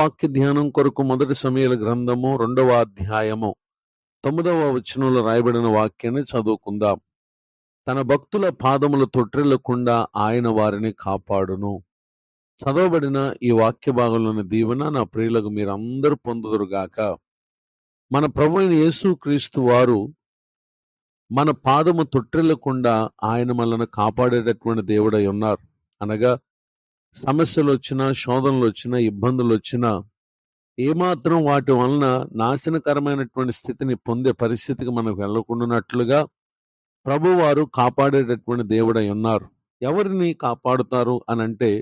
వాక్య ధ్యానం కొరకు మొదటి సమూయేలు గ్రంథము 2వ అధ్యాయము 9వ వచనంలో రాయబడిన వాక్యాన్ని చదువుకుందాం. తన భక్తుల పాదములు తొట్రిల్లకుండా ఆయన వారిని కాపాడును. చదవబడిన ఈ వాక్య భాగంలోని దీవెన నా ప్రియులకు మీరందరూ పొందుదురుగాక. మన ప్రభు అయిన యేసుక్రీస్తు వారు మన పాదము తొట్రిల్లకుండా ఆయన మనల్ని కాపాడేటటువంటి దేవుడై ఉన్నారు. అనగా సమస్యలు వచ్చినా, శోధనలు వచ్చినా, ఇబ్బందులు వచ్చినా, ఏమాత్రం వాటి వలన నాశనకరమైనటువంటి స్థితిని పొందే పరిస్థితికి మనం వెళ్ళకుండానట్లుగా ప్రభువారు కాపాడేటటువంటి దేవుడై ఉన్నారు. ఎవరిని కాపాడుతారు అనంటే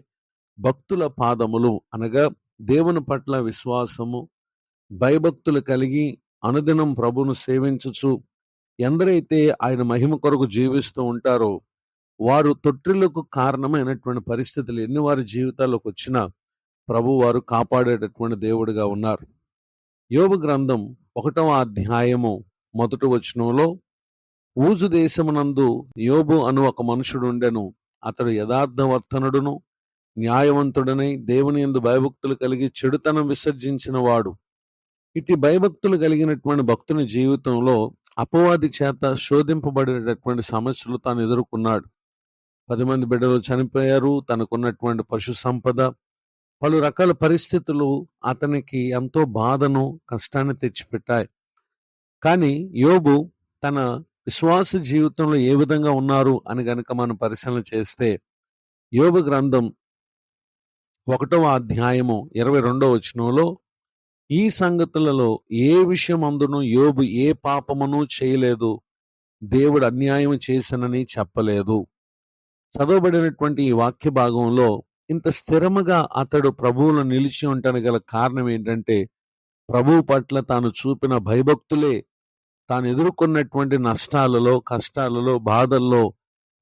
భక్తుల పాదములు, అనగా దేవుని పట్ల విశ్వాసము, భయభక్తులు కలిగి అనుదినం ప్రభును సేవించుచు ఎందరైతే ఆయన మహిమ కొరకు జీవిస్తూ ఉంటారో వారు తొట్టిల్లకు కారణమైనటువంటి పరిస్థితులు ఎన్ని వారి జీవితాల్లోకి వచ్చినా ప్రభువారు కాపాడేటటువంటి దేవుడిగా ఉన్నారు. యోబు గ్రంథం 1వ అధ్యాయము 1వ వచనంలో, ఊజు దేశమునందు యోబు అను ఒక మనుషుడు ఉండెను. అతడు యథార్థవర్తనుడును న్యాయవంతుడనై దేవుని యందు భయభక్తులు కలిగి చెడుతనం విసర్జించిన వాడు. ఇటు భయభక్తులు కలిగినటువంటి భక్తుని జీవితంలో అపవాది చేత శోధింపబడేటటువంటి సమస్యలు తాను ఎదుర్కొన్నాడు. 10 మంది బిడ్డలు చనిపోయారు. తనకున్నటువంటి పశు సంపద, పలు రకాల పరిస్థితులు అతనికి ఎంతో బాధను, కష్టాన్ని తెచ్చిపెట్టాయి. కానీ యోబు తన విశ్వాస జీవితంలో ఏ విధంగా ఉన్నారు అని గనక మనం పరిశీలన చేస్తే, యోబు గ్రంథం 1వ అధ్యాయము 22వ వచనంలో, ఈ సంగతులలో ఏ విషయమందును యోబు ఏ పాపమును చేయలేదు, దేవుడు అన్యాయం చేశానని చెప్పలేదు. చదవబడినటువంటి ఈ వాక్య భాగంలో ఇంత స్థిరముగా అతడు ప్రభువులో నిలిచి ఉండటానికి గల కారణం ఏంటంటే, ప్రభువు పట్ల తాను చూపిన భయభక్తులే తాను ఎదుర్కొన్నటువంటి నష్టాలలో, కష్టాలలో, బాధల్లో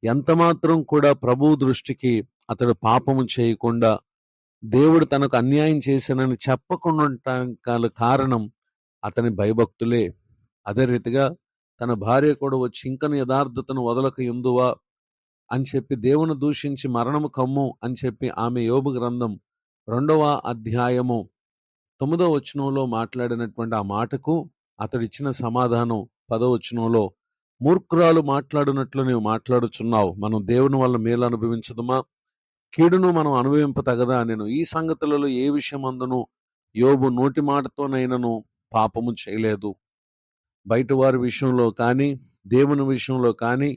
ఎంతమాత్రం కూడా ప్రభువు దృష్టికి అతడు పాపము చేయకుండా, దేవుడు తనకు అన్యాయం చేశానని చెప్పకుండా ఉండటానికి గల కారణం అతని భయభక్తులే. అదే రీతిగా తన భార్య కూడా వచ్చి ఇంకను యథార్థతను వదలక ఎందువా అని చెప్పి దేవుని దూషించి మరణము కమ్ము అని చెప్పి ఆమె యోబు గ్రంథం 2వ అధ్యాయము 9వ వచనంలో మాట్లాడినటువంటి ఆ మాటకు అతడిచ్చిన సమాధానం 10వ వచనంలో, మూర్ఖురాలు మాట్లాడినట్లు నీవు మాట్లాడుచున్నావు, మనం దేవుని వల్ల మేలు అనుభవించదుమా, కీడును మనం అనుభవింపతగదా నేను. ఈ సంగతులలో ఏ విషయమందును యోబు నోటి మాటతోనైనను పాపము చేయలేదు. బయట వారి విషయంలో కానీ, దేవుని విషయంలో కానీ,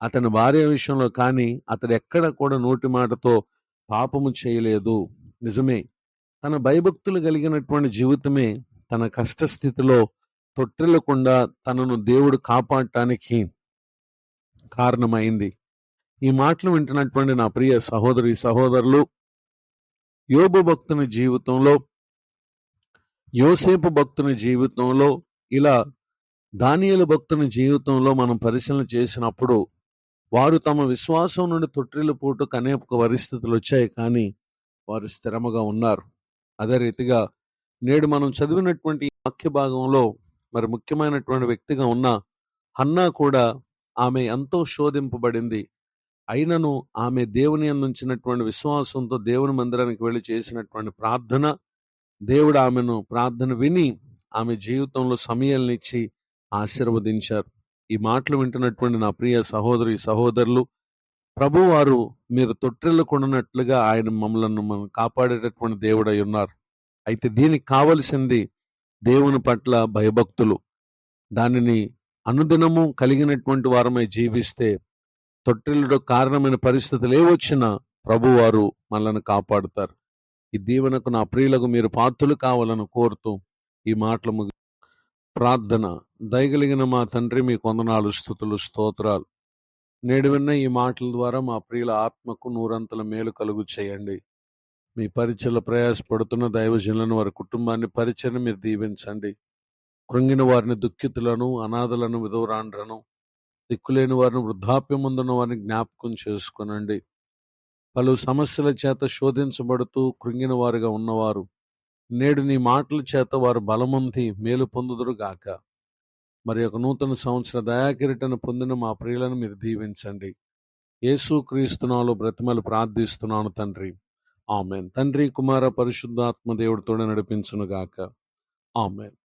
అతని భార్య విషయంలో కానీ అతడు ఎక్కడ కూడా నోటి మాటతో పాపము చేయలేదు. నిజమే, తన భయభక్తులు కలిగినటువంటి జీవితమే తన కష్టస్థితిలో తొట్టిల్లకుండా తనను దేవుడు కాపాడటానికి కారణమైంది. ఈ మాటలు వింటున్నటువంటి నా ప్రియ సహోదరి సహోదరులు, యోబు భక్తుని జీవితంలో, యోసేపు భక్తుని జీవితంలో, ఇలా దానియేలు భక్తుని జీవితంలో మనం పరిశీలన చేసినప్పుడు వారు తమ విశ్వాసం నుండి తొట్టిల్లిపోటుకు అనేక పరిస్థితులు వచ్చాయి, కానీ వారు స్థిరముగా ఉన్నారు. అదే రీతిగా నేడు మనం చదివినటువంటి వాక్య భాగంలో మరి ముఖ్యమైనటువంటి వ్యక్తిగా ఉన్న హన్నా కూడా, ఆమె ఎంతో శోధింపబడింది. అయినను ఆమె దేవుని అందించినటువంటి విశ్వాసంతో దేవుని మందిరానికి వెళ్ళి చేసినటువంటి ప్రార్థన, దేవుడు ఆమెను ప్రార్థన విని ఆమె జీవితంలో సమయాలనిచ్చి ఆశీర్వదించారు. ఈ మాటలు వింటున్నటువంటి నా ప్రియ సహోదరి సహోదరులు, ప్రభువారు మీరు తొట్టిల్లకుండానట్లుగా ఆయన మమ్మల్ని కాపాడేటటువంటి దేవుడై ఉన్నారు. అయితే దీనికి కావలసింది దేవుని పట్ల భయభక్తులు. దానిని అనుదినము కలిగినటువంటి వారమై జీవిస్తే తొట్టిల్లుడు కారణమైన పరిస్థితులు ఏవొచ్చినా ప్రభువారు మనల్ని కాపాడుతారు. ఈ దీవెనకు నా ప్రియులకు మీరు పాత్రులు కావాలని కోరుతూ ఈ మాటలు ప్రార్థన. దయగలిగిన మా తండ్రి, మీ కొందనాలు, స్తుతులు, స్తోత్రాలు. నేడు విన్న ఈ మాటల ద్వారా మా ప్రియుల ఆత్మకు నూరంతల మేలు కలుగు చేయండి. మీ పరిచయలో ప్రయాసపడుతున్న దైవజనులను, వారి కుటుంబాన్ని, పరిచయను మీరు దీవించండి. కృంగిన వారిని, దుఃఖితులను, అనాథలను, విధవరాండ్రను, దిక్కులేని వారిని, వృద్ధాప్యముందున్న వారిని జ్ఞాపకం చేసుకునండి. పలు సమస్యల చేత శోధించబడుతూ కృంగిన వారిగా ఉన్నవారు నేడు నీ మాటల చేత వారు బలముంది మేలు పొందుదురుగాక. మరి ఒక నూతన సంవత్సర దయాకిరీటను పొందిన మా ప్రియులను మీరు దీవించండి. యేసుక్రీస్తునాలో బ్రతిమలు ప్రార్థిస్తున్నాను తండ్రి, ఆమెన్. తండ్రి, కుమార, పరిశుద్ధాత్మ దేవుడితోనే నడిపించునుగాక. ఆమెన్.